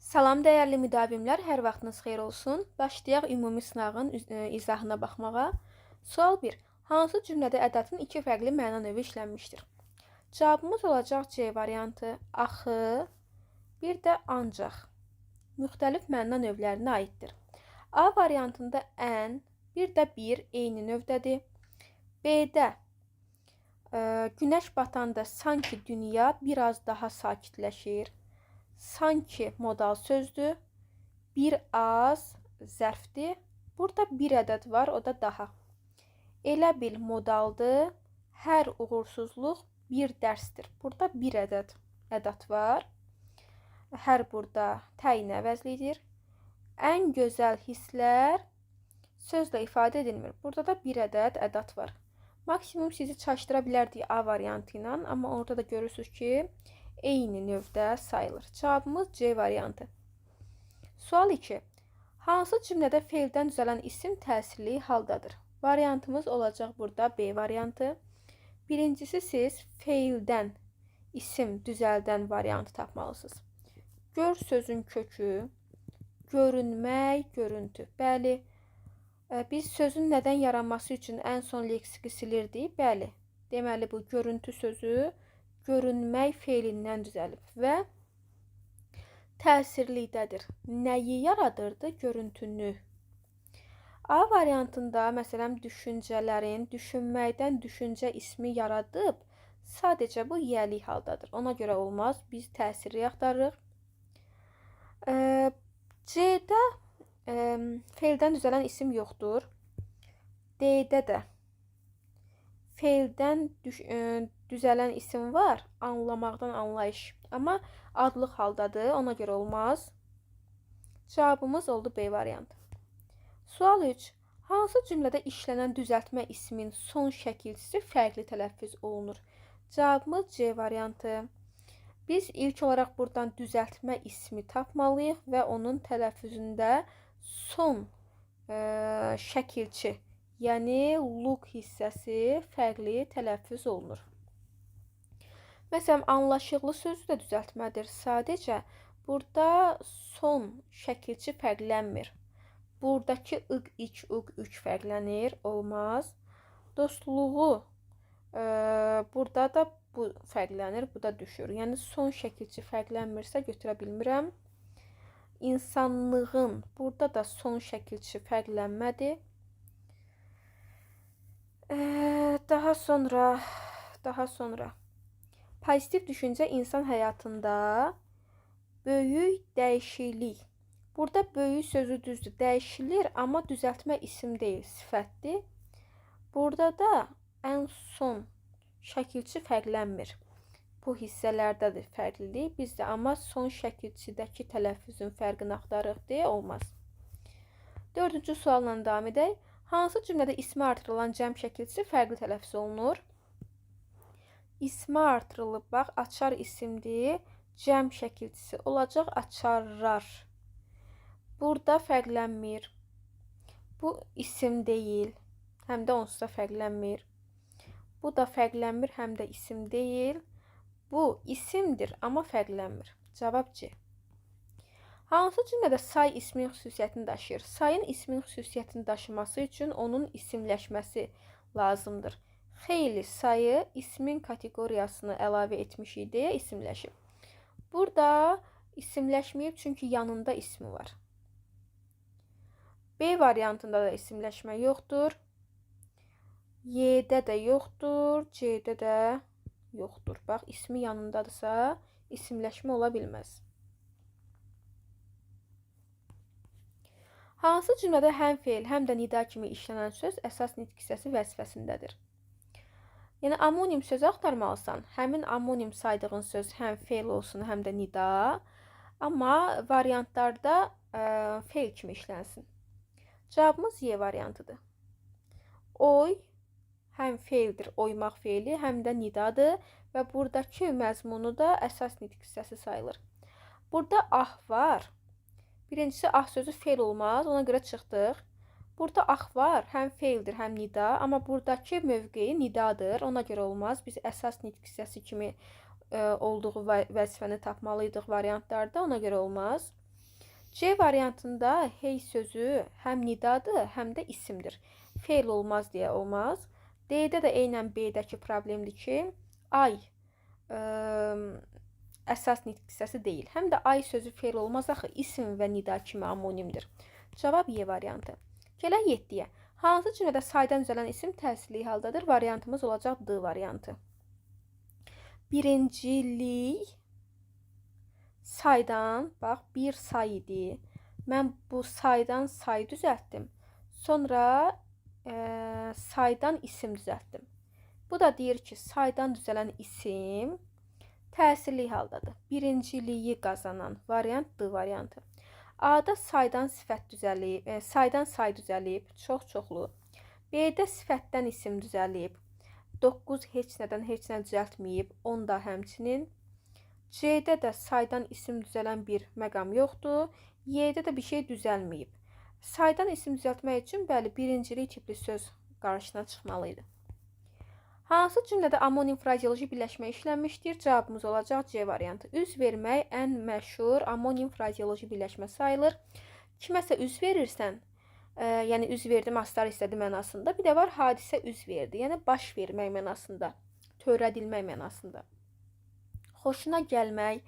Salam dəyərli müdavimlər, hər vaxtınız xeyir olsun. Başlayaq ümumi sınağın izahına baxmağa. Sual 1. Hansı cümlədə ədətin iki fərqli məna növü işlənmişdir? Cavabımız olacaq C variantı, axı, bir də ancaq. Müxtəlif məna növlərinə aiddir. A variantında ən, bir də bir eyni növdədir. B-də günəş batanda sanki dünya biraz daha sakitləşir. Sanki modal sözdür. Bir az zərfdir. Burada bir ədəd var, o da daha. Elə bil modaldır. Hər uğursuzluq bir dərsdir. Burada bir ədəd var. Hər burada təyin əvəzlidir. Ən gözəl hisslər sözlə ifadə edilmir. Burada da bir ədəd var. Maksimum sizi çaşdıra bilərdik A variantı ilə, amma orada da görürsünüz ki, eyni növdə sayılır. Cavabımız C variantı. Sual 2. Hansı cümlədə feildən düzələn isim təsirli haldadır? Variantımız olacaq burada B variantı. Birincisi siz feildən isim düzəldən variantı tapmalısınız. Gör sözün kökü, görünmək, görüntü. Bəli, biz sözün nədən yaranması üçün ən son leksiki silirdik? Bəli, deməli bu görüntü sözü görünmək feilindən düzəlib və təsirlikdədir. Nəyi yaradırdı? Görüntünü. A variantında, məsələn, düşüncələrin, düşünməkdən düşüncə ismi yaradıb, sadəcə bu yiyəlik haldadır. Ona görə olmaz, biz təsiri axtarırıq. C-də feildən düzələn isim yoxdur. D-də də feildən düzələn isim var, anlamaqdan anlayış. Amma adlıq haldadır, ona görə olmaz. Cavabımız oldu B variantı. Sual 3. Hansı cümlədə işlənən düzəltmə ismin son şəkilçisi fərqli tələffüz olunur? Cavabımız C variantı. Biz ilk olaraq buradan düzəltmə ismi tapmalıyıq və onun tələffüzündə son şəkilçi, yəni look hissəsi fərqli tələffüz olunur. Məsələn, anlaşıqlı sözü də düzəltmədir. Sadəcə burada son şəkilçi fərqlənmir. Buradakı ıq, iç, uq, ük fərqlənir. Olmaz. Dostluğu burada da bu fərqlənir, bu da düşür. Yəni son şəkilçi fərqlənmirsə götürə bilmirəm. İnsanlığın burada da son şəkilçi fərqlənmədi. Daha sonra pozitiv düşüncə insan həyatında böyük dəyişiklik. Burada böyük sözü düzdür, dəyişilir, amma düzəltmə isim deyil, sifətdir. Burada da ən son şəkilçi fərqlənmir. Bu hissələrdədir fərqlilik. Biz də amma son şəkilçidəki tələffüzün fərqini axtarırıq deyə olmaz. 4-cü sualla davam edək. Hansı cümlədə ismi artırılan cəm şəkilçisi fərqli tələffüz olunur? İsmi artırılıb, bax, açar isimdir, cəm şəkilçisi olacaq açarlar. Burada fərqlənmir. Bu isim deyil, həm də onsuz da fərqlənmir. Bu da fərqlənmir, həm də isim deyil. Bu isimdir, amma fərqlənmir. Cavab C. Hansı cümlədə say ismin xüsusiyyətini daşıyır? Sayın ismin xüsusiyyətini daşıması üçün onun isimləşməsi lazımdır. Xeyli sayı ismin kateqoriyasını əlavə etmişik deyə isimləşib. Burada isimləşməyib, çünki yanında ismi var. B variantında da isimləşmə yoxdur. Y-də də yoxdur, C-də də yoxdur. Bax, ismi yanındadırsa isimləşmə ola bilməz. Hansı cümlədə həm feil, həm də nida kimi işlənən söz əsas nitq hissəsi vəzifəsindədir? Yəni, amonim sözü axtarmalısan. Həmin amonim saydığın söz həm feil olsun, həm də nida. Amma variantlarda feil kimi işlənsin. Cavabımız Y variantıdır. Oy həm feildir, oymaq feili, həm də nidadır və buradakı məzmunu da əsas nitq hissəsi sayılır. Burada ah var. Birincisi ah sözü feil olmaz, ona görə çıxdıq. Burada ah var, həm feildir, həm nida, amma buradakı mövqeyi nidadır, ona görə olmaz. Biz əsas nitq hissəsi kimi olduğu vəzifəni tapmalıydıq variantlarda, ona görə olmaz. C variantında hey sözü həm nidadır, həm də isimdir. Fe'l olmaz deyə olmaz. D'də də eynən B'dəki problemdir ki, ay əsas nitq hissəsi deyil. Həm də ay sözü fe'l olmaz axı, isim və nida kimi amonimdir. Cavab Y variantı. Gələk 7-yə. Hansı cümlədə saydan düzələn isim təsirli haldadır? Variantımız olacaq D variantı. Birincilik saydan, bax, bir say idi. Mən bu saydan say düzəltdim. Sonra saydan isim düzəltdim. Bu da deyir ki, saydan düzələn isim təsirli haldadır. Birinciliyi qazanan variant D variantı. A-da saydan sifət düzəlib, saydan say düzəlib, çox-çoxlu. B-də sifətdən isim düzəlib. 9 heç nədən heç nə düzəltməyib, 10 da həmçinin. C-də də saydan isim düzələn bir məqam yoxdur. Y-də də bir şey düzəlməyib. Saydan isim düzəltmək üçün bəli, birincilik tipli söz qarşısına çıxmalıydı. Hansı cümlədə amonim frazeoloji birləşmə işlənmişdir? Cavabımız olacaq C variantı. Üz vermək ən məşhur amonim frazeoloji birləşmə sayılır. Kiməsə üz verirsən, yəni üz verdim, astar istədi mənasında. Bir də var hadisə üz verdi, yəni baş vermək mənasında, törədilmək mənasında. Xoşuna gəlmək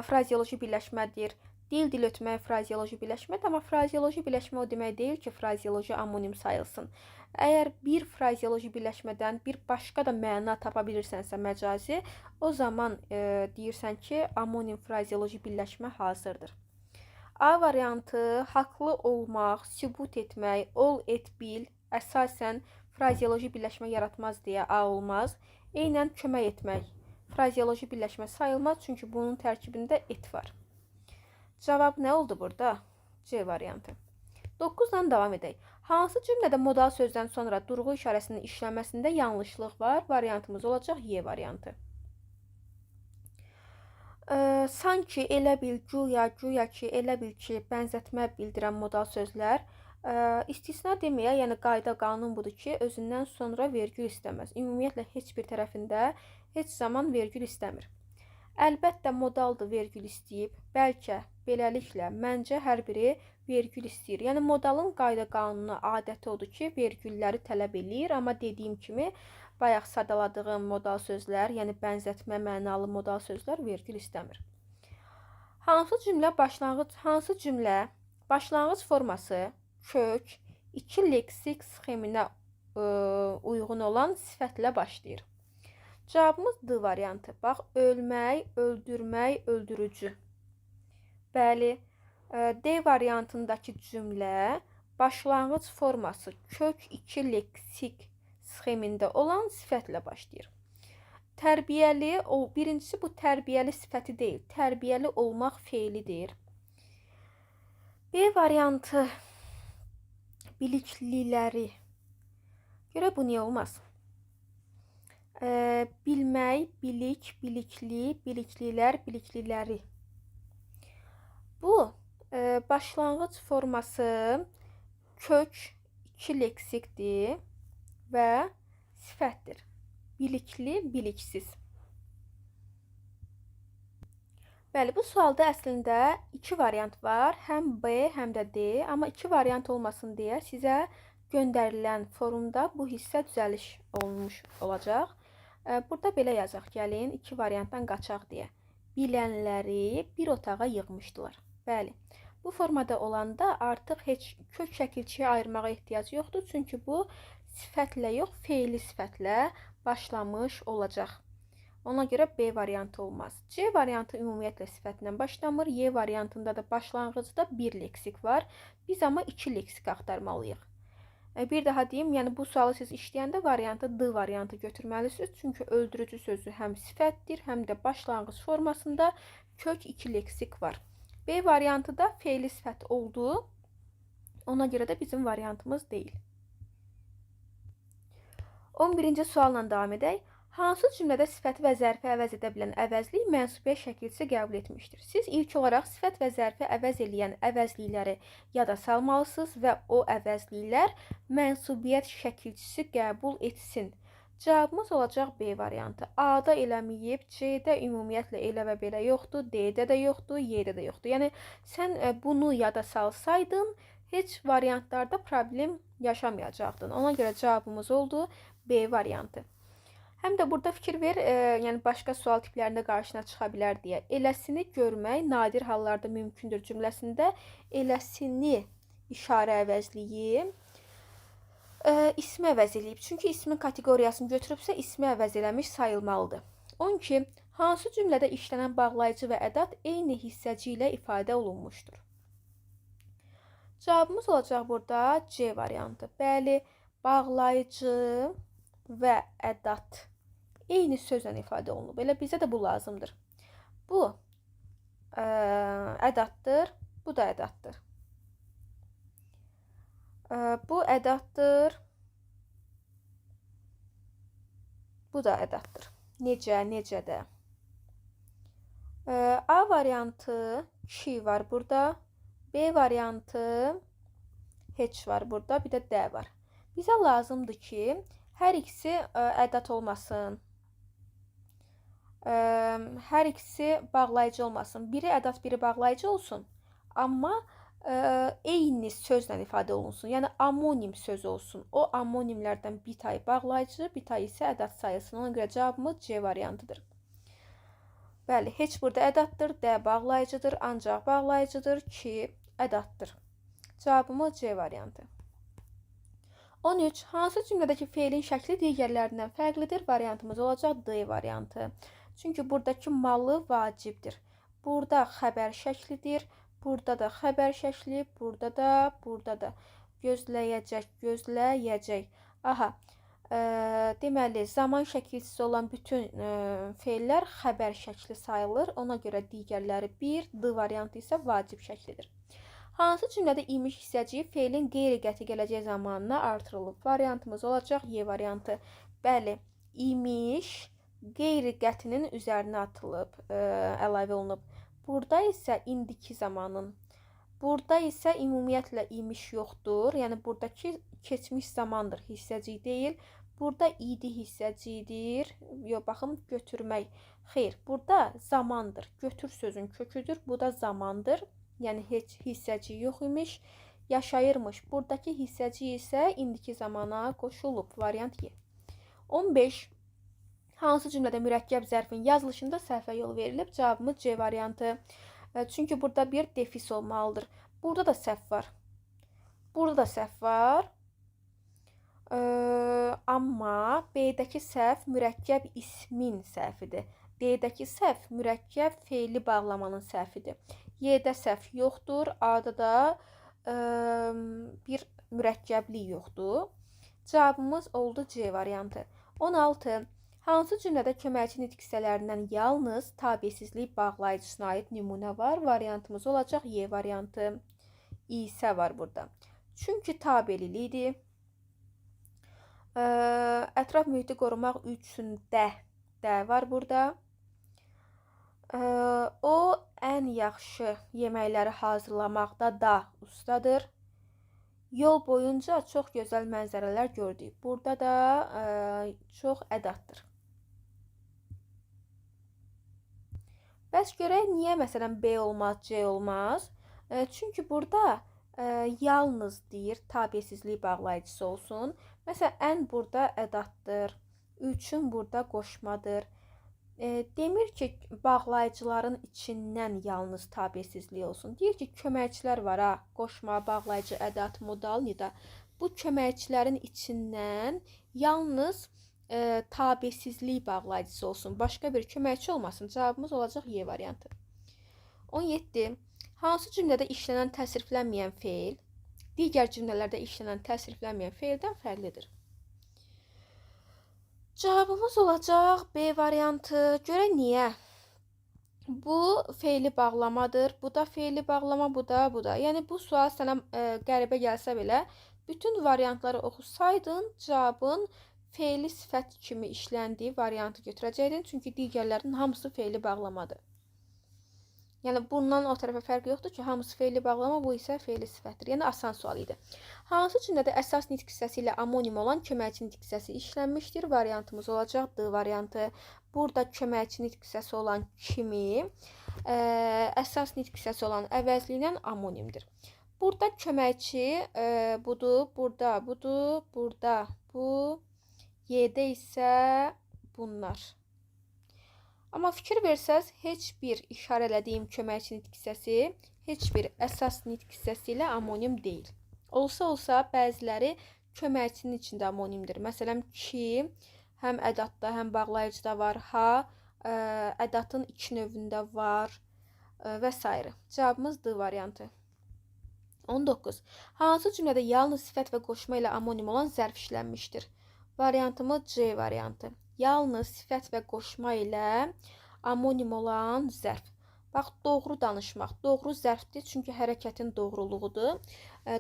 frazeoloji birləşmədir. Dil ötmək frazeoloji birləşmədir, amma frazeoloji birləşmə o demək deyil ki, frazeoloji amonim sayılsın. Əgər bir frazeoloji birləşmədən bir başqa da məna tapa bilirsənsə məcazi, o zaman deyirsən ki, amonim frazeoloji birləşmə hazırdır. A variantı haqlı olmaq, sübut etmək, ol, et, bil, əsasən frazeoloji birləşmə yaratmaz deyə A olmaz. Eynən kömək etmək frazeoloji birləşmə sayılmaz, çünki bunun tərkibində et var. Cavab nə oldu burada? C variantı. 9-dan davam edək. Hansı cümlədə modal sözdən sonra durğu işarəsinin işlənməsində yanlışlıq var? Variantımız olacaq Y variantı. Sanki, elə bil, güya, güya ki, elə bil ki, bənzətmə bildirən modal sözlər istisna deməyə, yəni qayda, qanun budur ki, özündən sonra vergül istəməz. Ümumiyyətlə, heç bir tərəfində heç zaman vergül istəmir. Əlbəttə, modaldır, vergül istəyib. Bəlkə, beləliklə, məncə hər biri vergül istəyir. Yəni, modalın qayda qanunu, adəti odur ki, vergülləri tələb eləyir. Amma dediyim kimi, bayaq sadaladığım modal sözlər, yəni bənzətmə mənalı modal sözlər vergül istəmir. Hansı cümlə başlanğıc forması kök, iki leksik sxeminə uyğun olan sifətlə başlayır? Cavabımız D variantı. Bax, ölmək, öldürmək, öldürücü. Bəli, D variantındakı cümlə başlanğıc forması kök 2 leksik sxemində olan sifətlə başlayır. Tərbiyəli, birincisi bu tərbiyəli sifəti deyil, tərbiyəli olmaq feilidir. B variantı bilikliləri. Görə bu niyə olmaz? Bilmək, bilik, bilikli, biliklilər, bilikliləri. Bu başlanğıc forması kök 2 leksikdir və sifətdir. Bilikli, biliksiz. Bəli, bu sualda əslində 2 variant var. Həm B, həm də D. Amma 2 variant olmasın deyə sizə göndərilən forumda bu hissə düzəliş olmuş olacaq. Burada belə yazaq, gəlin 2 variantdan qaçaq deyə. Bilənləri bir otağa yığmışdılar. Bəli, bu formada olanda artıq heç kök şəkilçiyə ayırmağa ehtiyac yoxdur. Çünki bu sifətlə yox, feili sifətlə başlamış olacaq. Ona görə B variantı olmaz. C variantı ümumiyyətlə sifətlə başlamır. Y variantında da başlanğıcda bir leksik var. Biz amma 2 leksik axtarmalıyıq. Bir daha deyim, yəni bu sualı siz işləyəndə variantı D variantı götürməlisiniz. Çünki öldürücü sözü həm sifətdir, həm də başlanğıc formasında kök 2 leksik var. B variantı da feili sifət olduğu, ona görə də bizim variantımız deyil. 11-ci sualla davam edək. Hansı cümlədə sifəti və zərfi əvəz edə bilən əvəzlik mənsubiyyət şəkilçisi qəbul etmişdir? Siz ilk olaraq sifət və zərfi əvəz eləyən əvəzlikləri yada salmalısınız və o əvəzliklər mənsubiyyət şəkilçisi qəbul etsin. Cavabımız olacaq B variantı. A-da eləməyib, C-də ümumiyyətlə elə və belə yoxdur, D-də də yoxdur, Y-də də yoxdur. Yəni sən bunu yada salsaydın, heç variantlarda problem yaşamayacaqdın. Ona görə cavabımız oldu B variantı. Həm də burada fikir ver, yəni başqa sual tiplərində qarşına çıxa bilər deyə. Eləsini görmək nadir hallarda mümkündür cümləsində eləsini işarə əvəzliyi ismi əvəz eləyib. Çünki ismin kateqoriyasını götürübsə, ismi əvəz eləmiş sayılmalıdır. 12. Hansı cümlədə işlənən bağlayıcı və ədat eyni hissəci ilə ifadə olunmuşdur? Cavabımız olacaq burada C variantı. Bəli, bağlayıcı və ədat eyni sözlə ifadə olunub. Elə bizə də bu lazımdır. Bu ədatdır, bu da ədatdır. Bu ədatdır. Bu da ədatdır. Necə də. A variantı ki var burada. B variantı heç var burada. Bir də D var. Bizə lazımdır ki, hər ikisi ədat olmasın. Hər ikisi bağlayıcı olmasın. Biri ədat, biri bağlayıcı olsun. Amma eyni sözlə ifadə olunsun. Yəni amonim söz olsun. O amonimlərdən bir tayı bağlayıcı, bir tayı isə ədat sayılsın. Ona görə cavabımız C variantıdır. Bəli, heç burada ədatdır, D bağlayıcıdır, ancaq bağlayıcıdır ki, ədatdır. Cavabımız C variantı. 13. Hansı cümlədəki feilin şəkli digərlərindən fərqlidir? Variantımız olacaq D variantı. Çünki buradakı malı vacibdir. Burada xəbər şəklidir. Burada da xəbər şəkli, burada da. Gözləyəcək, gözləyəcək. Aha, deməli, zaman şəkilçisi olan bütün feillər xəbər şəkli sayılır. Ona görə digərləri 1, D variantı isə vacib şəklidir. Hansı cümlədə imiş hissəciyi feilin qeyri-qəti gələcək zamanına artırılıb? Variantımız olacaq Y variantı. Bəli, imiş qeyri-qətinin üzərinə atılıb, əlavə olunub. Burada isə indiki zamanın. Burada isə ümumiyyətlə imiş yoxdur. Yəni buradakı keçmiş zamandır, hissəcik deyil. Burada idi hissəcidir. Yox, baxın, götürmək. Xeyr, burada zamandır. Götür sözün köküdür. Bu da zamandır. Yəni heç hissəci yox imiş, yaşayırmış. Buradakı hissəci isə indiki zamana qoşulub. Variant Y. 15. Hansı cümlədə mürəkkəb zərfin yazılışında səhvə yol verilib? Cavabımız C variantı. Çünki burada bir defis olmalıdır. Burada da səhv var. Burada da səhv var. Amma B-dəki səhv mürəkkəb ismin səhvidir. D-dəki səhv mürəkkəb feili bağlamanın səhvidir. Y-də səhv yoxdur. A-da da bir mürəkkəblik yoxdur. Cavabımız oldu C variantı. 16. Hansı cümlədə köməkçi nitq hissələrindən yalnız tabesizlik bağlayıcısına aid nümunə var? Variantımız olacaq Y variantı. İsə var burada. Çünki tabelilikdir. Ətraf mühiti qorumaq üçün də var burada. O ən yaxşı yeməkləri hazırlamaqda da ustadır. Yol boyunca çox gözəl mənzərələr gördük. Burada da çox ədatdır. Bəs görək, niyə məsələn B olmaz, C olmaz? Çünki burada yalnız deyir, tabesizlik bağlayıcısı olsun. Məsələn, ən burada ədatdır. Üçün burada qoşmadır. Demir ki, bağlayıcıların içindən yalnız tabesizlik olsun. Deyir ki, köməkçilər var ha, qoşma, bağlayıcı, ədat, modal, nida. Bu köməkçilərin içindən yalnız tabesizlik bağlayıcısı olsun. Başqa bir köməkçi olmasın. Cavabımız olacaq Y variantı. 17. Hansı cümlədə işlənən təsriflənməyən feil digər cümlələrdə işlənən təsriflənməyən feildən fərqlidir? Cavabımız olacaq B variantı. Görək niyə? Bu feili bağlamadır. Bu da feili bağlama, bu da. Yəni bu sual sənə qəribə gəlsə belə, bütün variantları oxusaydın, cavabın feili sifət kimi işləndiyi variantı götürəcəkdin. Çünki digərlərinin hamısı feili bağlamadır. Yəni bundan o tərəfə fərq yoxdur ki, hamısı fe'li bağlama, bu isə fe'li sifətdir. Yəni asan sual idi. Hansı cümlədə əsas nitq hissəsi ilə amonim olan köməkçi nitq hissəsi işlənmişdir? Variantımız olacaq D variantı. Burada köməkçi nitq hissəsi olan kimi, əsas nitq hissəsi olan əvəzli ilə amonimdir. Burada köməkçi budur, burada budur, burada bu, Y-də isə bunlar. Amma fikir versəz, heç bir işarələdiyim köməkçi nitq hissəsi, heç bir əsas nitq hissəsi ilə amonim deyil. Olsa bəziləri köməkçinin içində amonimdir. Məsələn, ki, həm ədatda, həm bağlayıcıda var, ha, ədatın iki növündə var və s. Cavabımız D variantı. 19. Hansı cümlədə yalnız sifət və qoşma ilə amonim olan zərf işlənmişdir? Variantımız C variantı. Yalnız sifət və qoşma ilə amonim olan zərf. Bax, doğru danışmaq. Doğru zərfdir, çünki hərəkətin doğruluğudur.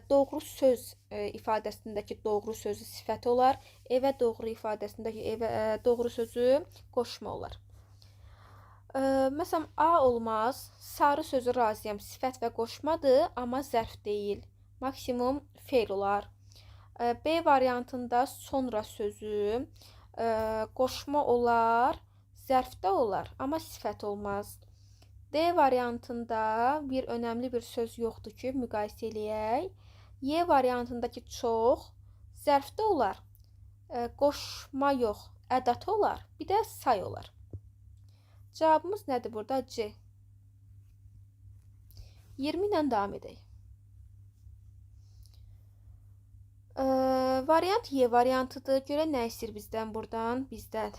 Doğru söz ifadəsindəki doğru sözü sifət olar. Evə doğru ifadəsindəki doğru sözü qoşma olar. Məsələn, A olmaz. Sarı sözü razıyam. Sifət və qoşmadır, amma zərf deyil. Maksimum fe'l olar. B variantında sonra sözü qoşma olar, zərfdə olar, amma sifət olmaz. D variantında bir önəmli bir söz yoxdur ki, müqayisə eləyək. Y variantındakı çox zərfdə olar, qoşma yox, ədat olar, bir də say olar. Cavabımız nədir burada? C. 20 ilə davam edək. Variant Y variantıdır. Görə nə istəyir bizdən buradan? Bizdən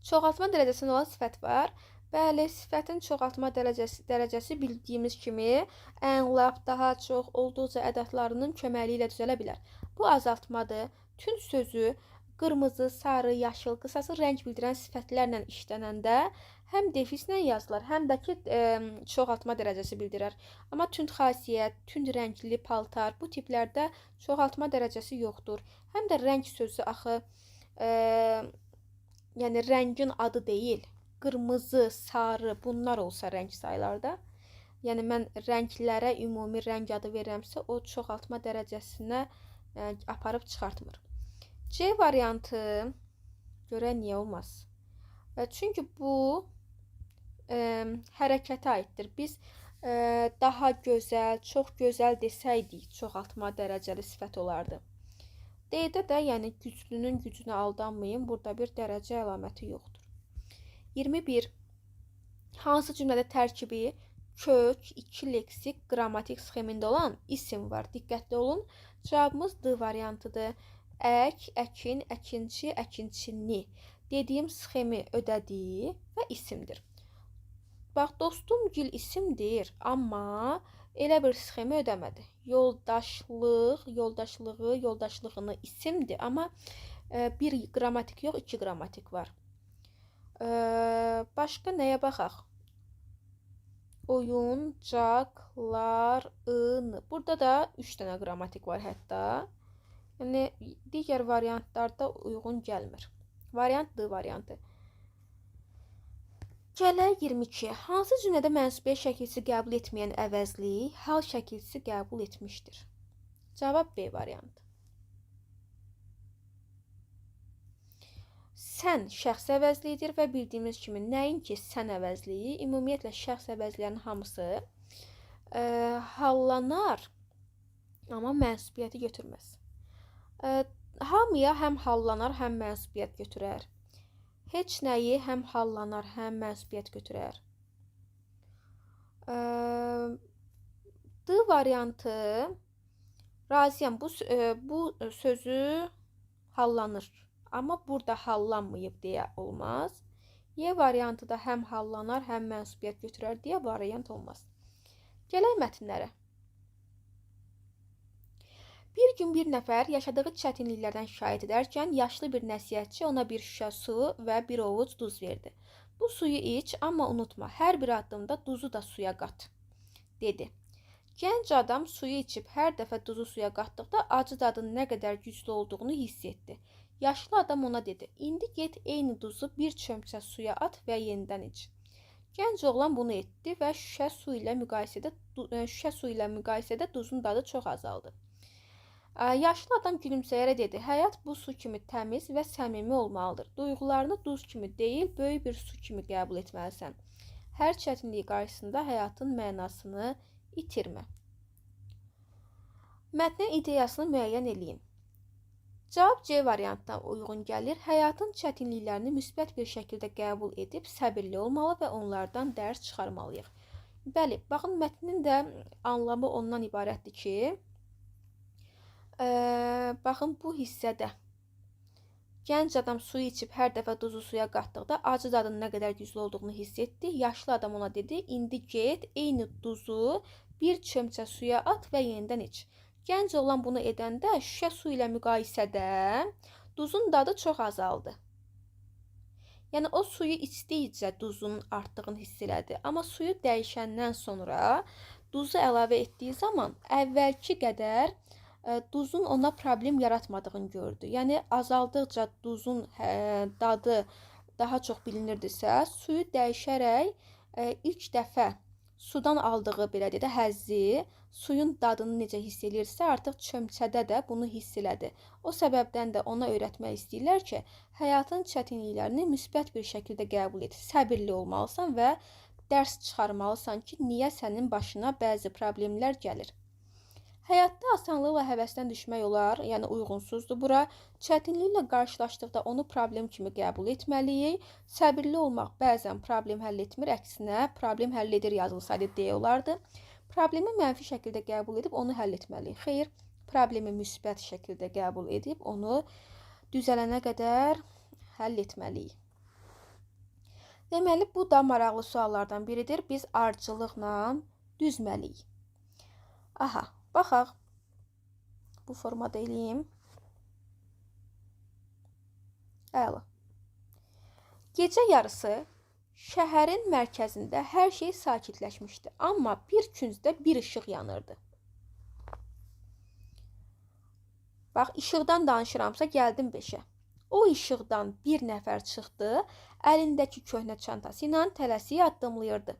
çoxaltma dərəcəsində olan sifət var. Bəli, sifətin çoxaltma dərəcəsi bildiyimiz kimi ən lap daha çox olduqca ədatlarının köməyi ilə düzələ bilər. Bu azaltmadır. Tün sözü qırmızı, sarı, yaşıl, qısası rəng bildirən sifətlərlə işlənəndə həm defislə yazılır, həm də ki çoxaltma dərəcəsi bildirir. Amma tünd xasiyyət, tünd rəngli paltar bu tiplərdə çoxaltma dərəcəsi yoxdur. Həm də rəng sözü axı yəni rəngin adı deyil. Qırmızı, sarı bunlar olsa rəng sayılarda. Yəni mən rənglərə ümumi rəng adı verirəmsə, o çoxaltma dərəcəsinə aparıb çıxartmır. C variantı görə niyə olmaz? Çünki bu hərəkətə aiddir. Biz daha gözəl, çox gözəl desəydik, çoxaltma dərəcəli sifət olardı. D-də də, yəni güclünün gücünə aldanmayın, burada bir dərəcə əlaməti yoxdur. 21. Hansı cümlədə tərkibi kök, iki leksik, qrammatik sxemində olan isim var? Diqqətli olun. Cavabımız D variantıdır. Ək, əkin, əkinçi, əkinçini dediyim sxemi ödədiyi və isimdir. Bax, dostum gil isimdir, amma elə bir sxemi ödəmədi. Yoldaşlıq, yoldaşlığı, yoldaşlığını isimdir, amma bir qrammatik yox, iki qrammatik var. Başqa nəyə baxaq? Oyuncaqlar, ını. Burada da 3 dənə qrammatik var hətta. Yəni, digər variantlarda uyğun gəlmir. Variant D variantı. Gələk 22. Hansı cümlədə mənsubiyyət şəkilsi qəbul etməyən əvəzli hal şəkilsi qəbul etmişdir? Cavab B variantı. Sən şəxs əvəzliyidir və bildiyimiz kimi nəinki sən əvəzliyi, ümumiyyətlə şəxs əvəzliyinin hamısı hallanar, amma mənsubiyyəti götürməz. Hamıya həm hallanar, həm mənsubiyyət götürər. Heç nəyi həm hallanar, həm mənsubiyyət götürər. D variantı, razıyam, bu sözü hallanır. Amma burada hallanmayıb deyə olmaz. Y variantı da həm hallanar, həm mənsubiyyət götürər deyə variant olmaz. Gələk mətnlərə. Bir gün bir nəfər yaşadığı çətinliklərdən şikayət edərkən yaşlı bir nəsihətçi ona bir şüşə su və bir ovuc duz verdi. Bu suyu iç, amma unutma, hər bir addımda duzu da suya qat, dedi. Gənc adam suyu içib hər dəfə duzu suya qatdıqda acı dadının nə qədər güclü olduğunu hiss etdi. Yaşlı adam ona dedi, indi get eyni duzu bir çömçə suya at və yenidən iç. Gənc oğlan bunu etdi və şüşə su ilə müqayisədə duzun dadı çox azaldı. Yaşlı adam gülümsəyərək dedi: "Həyat bu su kimi təmiz və səmimi olmalıdır. Duyğularını duz kimi deyil, böyük bir su kimi qəbul etməlisən. Hər çətinlik qarşısında həyatın mənasını itirmə." Mətnin ideyasını müəyyən eləyin. Cavab C variantına uyğun gəlir. Həyatın çətinliklərini müsbət bir şəkildə qəbul edib səbirli olmalı və onlardan dərs çıxarmalıyıq. Bəli, baxın, mətnin də anlamı ondan ibarətdir ki, baxın, bu hissədə gənc adam suyu içib hər dəfə duzu suya qatdıqda acı dadının nə qədər güclü olduğunu hiss etdi. Yaşlı adam ona dedi: "İndi get, eyni duzu bir çömçə suya at və yenidən iç." Gənc oğlan bunu edəndə şüşə su ilə müqayisədə duzun dadı çox azaldı. Yəni o suyu içdikcə duzun artdığını hiss elədi. Amma suyu dəyişəndən sonra duzu əlavə etdiyi zaman əvvəlki qədər duzun ona problem yaratmadığını gördü. Yəni azaldıqca duzun dadı daha çox bilinirdisə, suyu dəyişərək ilk dəfə sudan aldığı, belə deyə də, həzzi, suyun dadını necə hiss eləyirsə, artıq çömçədə də bunu hiss elədi. O səbəbdən də ona öyrətmək istəyirlər ki, həyatın çətinliklərini müsbət bir şəkildə qəbul et. Səbirli olmalısan və dərs çıxarmalısan ki, niyə sənin başına bəzi problemlər gəlir. Həyatda asanlıqla həvəsdən düşmək olar, yəni uyğunsuzdur bura. Çətinliklə qarşılaşdıqda onu problem kimi qəbul etməliyik. Səbirli olmaq bəzən problem həll etmir, əksinə problem həll edir yazılsaydı deyə olardı. Problemi mənfi şəkildə qəbul edib onu həll etməliyik. Xeyr, problemi müsbət şəkildə qəbul edib onu düzələnə qədər həll etməliyik. Deməli, bu da maraqlı suallardan biridir. Biz ardıcılıqla düzməliyik. Aha. Baxaq, bu formada eləyim. Əla. Gecə yarısı şəhərin mərkəzində hər şey sakitləşmişdi. Amma bir küncdə bir işıq yanırdı. Bax, işıqdan danışıramsa gəldim 5-ə. O işıqdan bir nəfər çıxdı, əlindəki köhnə çantası ilə tələsik addımlayırdı.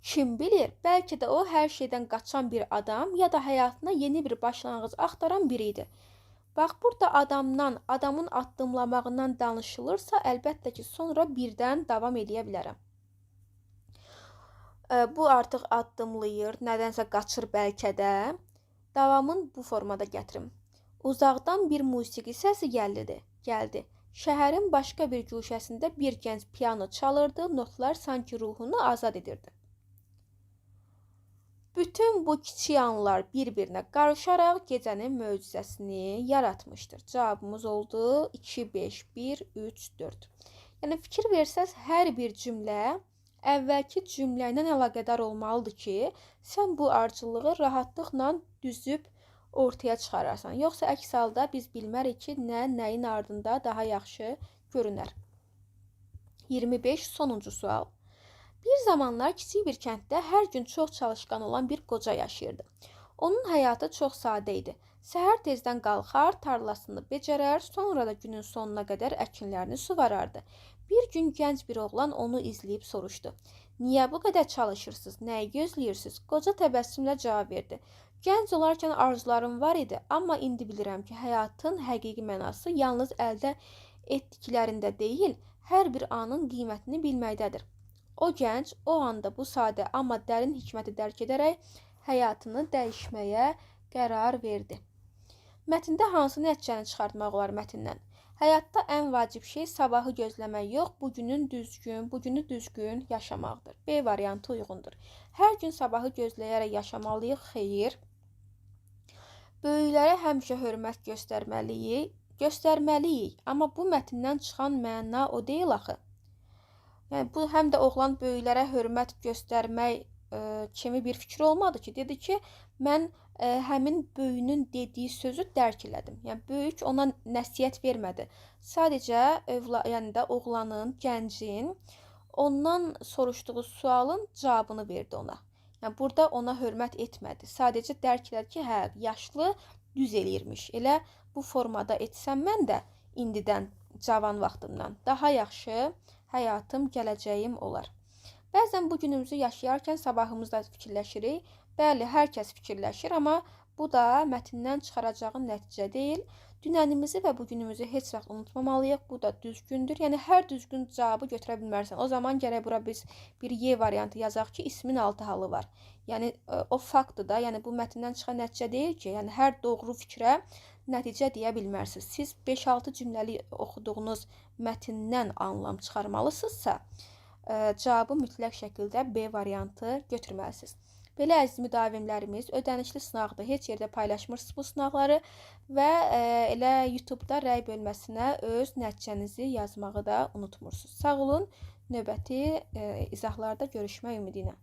Kim bilir, bəlkə də o hər şeydən qaçan bir adam ya da həyatına yeni bir başlanğıc axtaran biri idi. Bax, burada adamın addımlamağından danışılırsa, əlbəttə ki, sonra birdən davam edə bilərəm. Bu artıq addımlayır, nədənsə qaçır bəlkə də. Davamın bu formada gətirim. Uzaqdan bir musiqi səsi gəldi. Şəhərin başqa bir güşəsində bir gənc piano çalırdı, notlar sanki ruhunu azad edirdi. Bütün bu kiçik anlar bir-birinə qarışaraq gecənin möcüzəsini yaratmışdır. Cavabımız oldu 2, 5, 1, 3, 4. Yəni fikir versəz, hər bir cümlə əvvəlki cümlə ilə əlaqədar olmalıdır ki, sən bu ardıcılığı rahatlıqla düzüb ortaya çıxararsan. Yoxsa əks halda biz bilmərik ki, nəyin ardında daha yaxşı görünər. 25. Sonuncu sual. Bir zamanlar kiçik bir kənddə hər gün çox çalışqan olan bir qoca yaşayırdı. Onun həyatı çox sadə idi. Səhər tezdən qalxar, tarlasını becərər, sonra da günün sonuna qədər əkinlərini suvarardı. Bir gün gənc bir oğlan onu izləyib soruşdu: "Niyə bu qədər çalışırsınız? Nəyi gözləyirsiniz?" Qoca təbəssümlə cavab verdi: "Gənc olarkən arzularım var idi, amma indi bilirəm ki, həyatın həqiqi mənası yalnız əldə etdiklərində deyil, hər bir anın qiymətini bilməkdədir." O gənc o anda bu sadə amma dərin hikməti dərk edərək həyatını dəyişməyə qərar verdi. Mətndə hansı nəticəni çıxartmaq olar mətndən? Həyatda ən vacib şey sabahı gözləmək yox, bugünü düzgün yaşamaqdır. B variantı uyğundur. Hər gün sabahı gözləyərək yaşamalıyıq, xeyr. Böyüklərə həmişə hörmət göstərməliyik, amma bu mətndən çıxan məna o deyil axı. Yəni, bu həm də oğlan böyüklərə hörmət göstərmək kimi bir fikir olmadı ki, dedi ki, mən həmin böyünün dediyi sözü dərk elədim. Yəni, böyük ona nəsihət vermədi. Sadəcə yəni də oğlanın, gəncin ondan soruşduğu sualın cavabını verdi ona. Yəni, burada ona hörmət etmədi. Sadəcə dərk elədi ki, hə, yaşlı düz eləyirmiş. Elə bu formada etsəm mən də indidən, cavan vaxtımdan daha yaxşı həyatım, gələcəyim olar. Bəzən bu günümüzü yaşayarkən sabahımızda fikirləşirik. Bəli, hər kəs fikirləşir, amma bu da mətndən çıxaracağın nəticə deyil. Dünənimizi və bugünümüzü heç vaxt unutmamalıyıq. Bu da düzgündür. Yəni hər düzgün cavabı götürə bilmərsən. O zaman gərək bura biz bir Y variantı yazaq ki, ismin 6 halı var. Yəni o faktdır da, yəni bu mətndən çıxan nəticə deyil ki, yəni hər doğru fikrə nəticə deyə bilmərsiniz. Siz 5-6 cümləli oxuduğunuz mətndən anlam çıxarmalısınızsa, cavabı mütləq şəkildə B variantı götürməlisiniz. Belə əziz müdavimlərimiz, ödənişli sınaqdır. Heç yerdə paylaşmırsınız bu sınaqları və elə YouTube-da rəy bölməsinə öz nəticənizi yazmağı da unutmursunuz. Sağ olun. Növbəti izahlarda görüşmək ümidi ilə.